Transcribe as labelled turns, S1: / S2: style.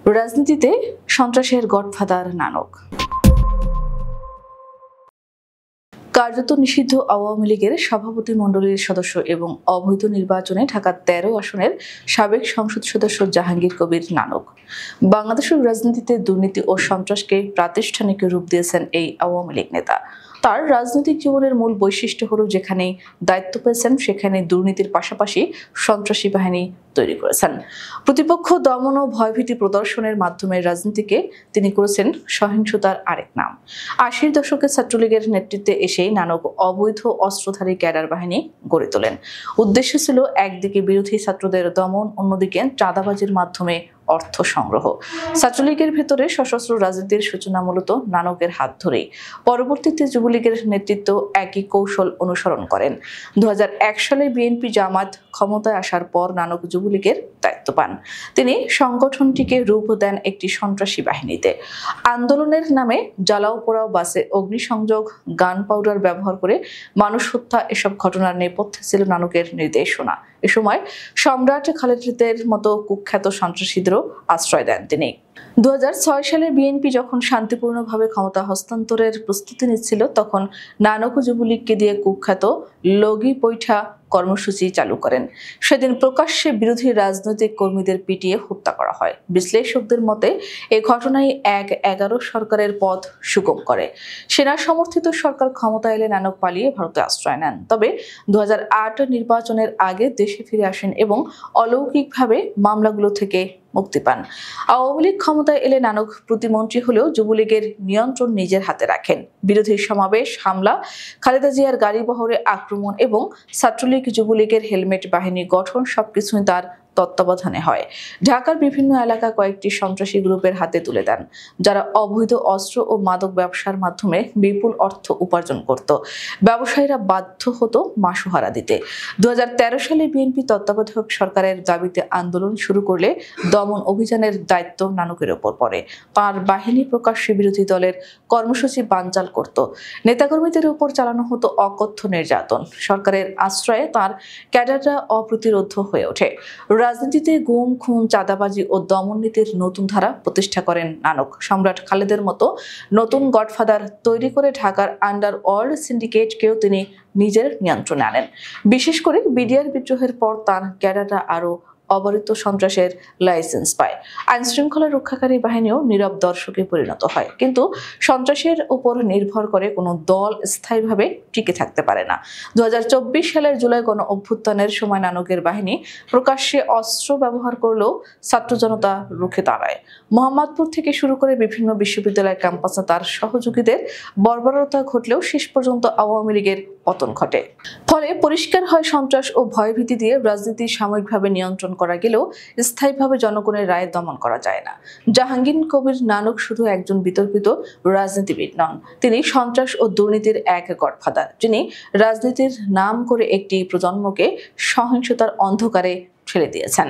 S1: রাজনীতিতে সন্ত্রাসের গডফাদার নানক। কার্যত নিষিদ্ধ আওয়ামী লীগের সভাপতি মণ্ডলীর সদস্য এবং অবৈধ নির্বাচনে ঢাকা ১৩ আসনের সাবেক সংসদ সদস্য জাহাঙ্গীর কবির নানক বাংলাদেশের রাজনীতিতে দুর্নীতি ও সন্ত্রাসকে প্রাতিষ্ঠানিক রূপ দিয়েছেন এই আওয়ামী লীগ নেতা। তার রাজনৈতিক জীবনের মূল বৈশিষ্ট্য হল যেখানেই দায়িত্ব পেয়েছেন সেখানে দুর্নীতির পাশাপাশি সন্ত্রাসী বাহিনী তৈরি করেছেন। প্রতিপক্ষ দমন ও ভয়ভীতি প্রদর্শনের মাধ্যমে রাজনীতিকে তিনি করেছেন সহিংসতার আরেক নাম। ৮০ দশকে ছাত্রলীগের নেতৃত্বে এসেই নানক অবৈধ অস্ত্রধারী ক্যাডার বাহিনী গড়ে তোলেন। উদ্দেশ্য ছিল একদিকে বিরোধী ছাত্রদের দমন, অন্যদিকে চাঁদাবাজির মাধ্যমে অর্থ সংগ্রহ। ছাত্রলীগের ভেতরে সশস্ত্র রাজনীতির সূচনা মূলত নানকের হাত ধরেই। পরবর্তীতে যুবলীগের নেতৃত্ব একই কৌশল অনুসরণ করেন। ২০০১ সালে বিএনপি জামাত ক্ষমতায় আসার পর নানক যুবলীগের দায়িত্ব পান। তিনি সংগঠনটিকে রূপ দেন একটি সন্ত্রাসী বাহিনীতে। আন্দোলনের নামে জ্বালাও পোড়াও, বাসে অগ্নিসংযোগ, গান পাউডার ব্যবহার করে মানুষ হত্যা, এসব ঘটনার নেপথ্যে ছিল নানকের নির্দেশনা। এ সময় সম্রাট খালেদের মতো কুখ্যাত সন্ত্রাসীদেরও আশ্রয় দেন তিনি। ২০০৬ সালে বিএনপি যখন শান্তিপূর্ণভাবে ক্ষমতা হস্তান্তরের প্রস্তুতি নিচ্ছিল, তখন নানক যুবলীগকে দিয়ে কুখ্যাত লগি পৈঠা কর্মসূচি চালু করেন। সেদিন প্রকাশ্যে বিরোধী রাজনৈতিক কর্মীদের পিটিয়ে হত্যা করা হয়। বিশ্লেষকদের মতে এ ঘটনায় ১/১১ সরকারের পথ সুগম করে। সেনা সমর্থিত সরকার ক্ষমতা এলে নানক পালিয়ে ভারতে আশ্রয় নেন। তবে ২০০৮ নির্বাচনের আগে দেশে ফিরে আসেন এবং অলৌকিকভাবে মামলাগুলো থেকে মুক্তি পান। আওয়ামী লীগ ক্ষমতায় এলে নানক প্রতিমন্ত্রী হলেও যুবলীগের নিয়ন্ত্রণ নিজের হাতে রাখেন। বিরোধী সমাবেশ, হামলা, খালেদা জিয়ার গাড়ি বহরে আক্রমণ এবং ছাত্রলীগ যুবলীগের হেলমেট বাহিনী গঠন সবকিছুই তার তত্ত্বাবধানে হয়। ঢাকার বিভিন্ন এলাকা কয়েকটি সন্ত্রাসী গ্রুপের হাতে তুলে দেন, যারা অবৈধ অস্ত্র ও মাদক ব্যবসার মাধ্যমে বিপুল অর্থ উপার্জন করত। ব্যবসায়ীরা বাধ্য হতো মাসোহারা দিতে। ২০১৩ সালে বিএনপি তত্ত্বাবধায়ক সরকারের দাবিতে আন্দোলন শুরু করলে দমন অভিযানের দায়িত্ব নানকের ওপর পড়ে। তার বাহিনী প্রকাশ্যে বিরোধী দলের কর্মসূচি বানচাল করত। নেতাকর্মীদের উপর চালানো হতো অকথ্য নির্যাতন। সরকারের আশ্রয়ে তার ক্যাডাররা অপ্রতিরোধ্য হয়ে ওঠে। রাজনীতিতে গুম, খুন, চাঁদাবাজি ও দমন নীতির নতুন ধারা প্রতিষ্ঠা করেন নানক। সম্রাট খালেদের মতো নতুন গডফাদার তৈরি করে ঢাকার আন্ডারওয়ার্ল্ড সিন্ডিকেটকেও তিনি নিজের নিয়ন্ত্রণে আনেন। বিশেষ করে বিডিআর বিদ্রোহের পর তার ক্যাডাররা আরও অবারিত সন্ত্রাসের লাইসেন্স পায়। আইন শৃঙ্খলা রক্ষাকারী বাহিনীও নীরব দর্শকে পরিণত হয়। কিন্তু সন্ত্রাসের উপর নির্ভর করে কোনো দল স্থায়ীভাবে টিকে থাকতে পারে না। ২০২৪ সালের জুলাই গণ অভ্যুত্থানের সময় নানকের বাহিনী প্রকাশ্যে অস্ত্র ব্যবহার করলেও ছাত্র জনতা রুখে দাঁড়ায়। মোহাম্মদপুর থেকে শুরু করে বিভিন্ন বিশ্ববিদ্যালয় ক্যাম্পাসে তার সহযোগীদের বর্বরতা ঘটলেও শেষ পর্যন্ত আওয়ামী লীগের পতন ঘটে। ফলে পরিষ্কার হয়, সন্ত্রাস ও ভয়ভীতি দিয়ে রাজনীতি সাময়িকভাবে নিয়ন্ত্রণ করা গেলেও স্থায়ীভাবে জনগণের রায় দমন করা যায় না। জাহাঙ্গীর কবির নানক শুধু একজন বিতর্কিত রাজনীতিবিদ নন, তিনি সন্ত্রাস ও দুর্নীতির এক গডফাদার, যিনি রাজনীতির নাম করে একটি প্রজন্মকে সহিংসতার অন্ধকারে ঠেলে দিয়েছেন।